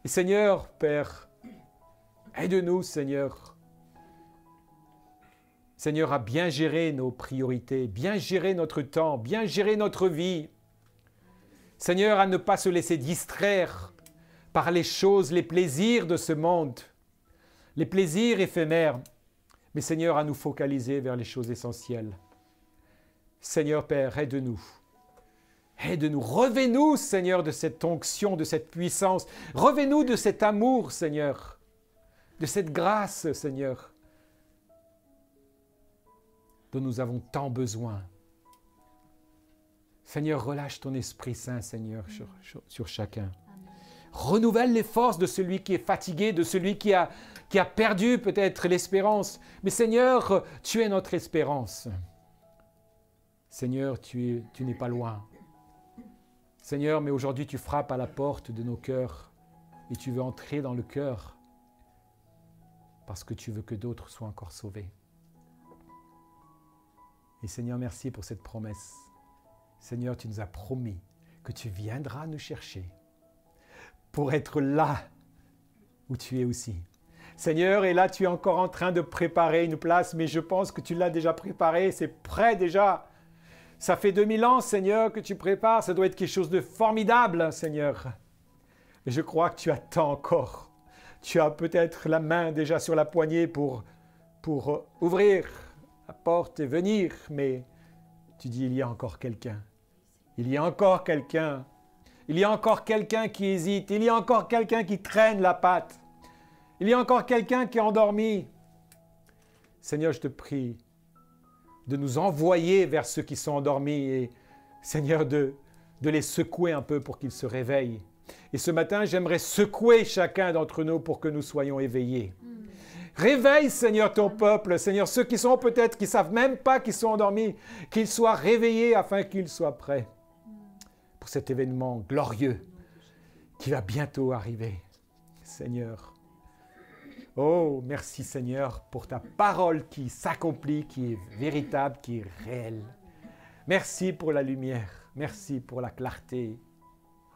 Et Seigneur, Père, aide-nous, Seigneur. Seigneur, à bien gérer nos priorités, bien gérer notre temps, bien gérer notre vie. Seigneur, à ne pas se laisser distraire par les choses, les plaisirs de ce monde, les plaisirs éphémères. Mais Seigneur, à nous focaliser vers les choses essentielles. Seigneur Père, aide-nous. Aide-nous, revêt-nous, Seigneur, de cette onction, de cette puissance. Revêt-nous de cet amour, Seigneur, de cette grâce, Seigneur, dont nous avons tant besoin. Seigneur, relâche ton Esprit Saint, Seigneur, sur chacun. Renouvelle les forces de celui qui est fatigué, de celui qui a perdu peut-être l'espérance. Mais Seigneur, tu es notre espérance. Seigneur, tu n'es pas loin. Seigneur, mais aujourd'hui tu frappes à la porte de nos cœurs et tu veux entrer dans le cœur parce que tu veux que d'autres soient encore sauvés. Et Seigneur, merci pour cette promesse. Seigneur, tu nous as promis que tu viendras nous chercher pour être là où tu es aussi. Seigneur, et là tu es encore en train de préparer une place, mais je pense que tu l'as déjà préparée, c'est prêt déjà. Ça fait 2000 ans, Seigneur, que tu prépares. Ça doit être quelque chose de formidable, Seigneur. Et je crois que tu attends encore. Tu as peut-être la main déjà sur la poignée pour ouvrir la porte et venir. Mais tu dis, il y a encore quelqu'un. Il y a encore quelqu'un. Il y a encore quelqu'un qui hésite. Il y a encore quelqu'un qui traîne la patte. Il y a encore quelqu'un qui est endormi. Seigneur, je te prie de nous envoyer vers ceux qui sont endormis et, Seigneur, de les secouer un peu pour qu'ils se réveillent. Et ce matin, j'aimerais secouer chacun d'entre nous pour que nous soyons éveillés. Réveille, Seigneur, ton peuple. Seigneur, ceux qui sont peut-être, qui ne savent même pas qu'ils sont endormis, qu'ils soient réveillés afin qu'ils soient prêts pour cet événement glorieux qui va bientôt arriver. Seigneur, oh, merci Seigneur pour ta parole qui s'accomplit, qui est véritable, qui est réelle. Merci pour la lumière. Merci pour la clarté.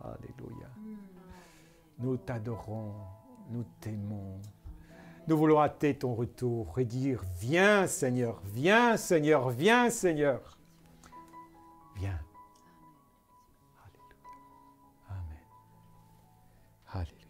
Alléluia. Nous t'adorons, nous t'aimons. Nous voulons hâter ton retour et dire, viens Seigneur, viens Seigneur, viens Seigneur. Viens. Alléluia. Amen. Alléluia.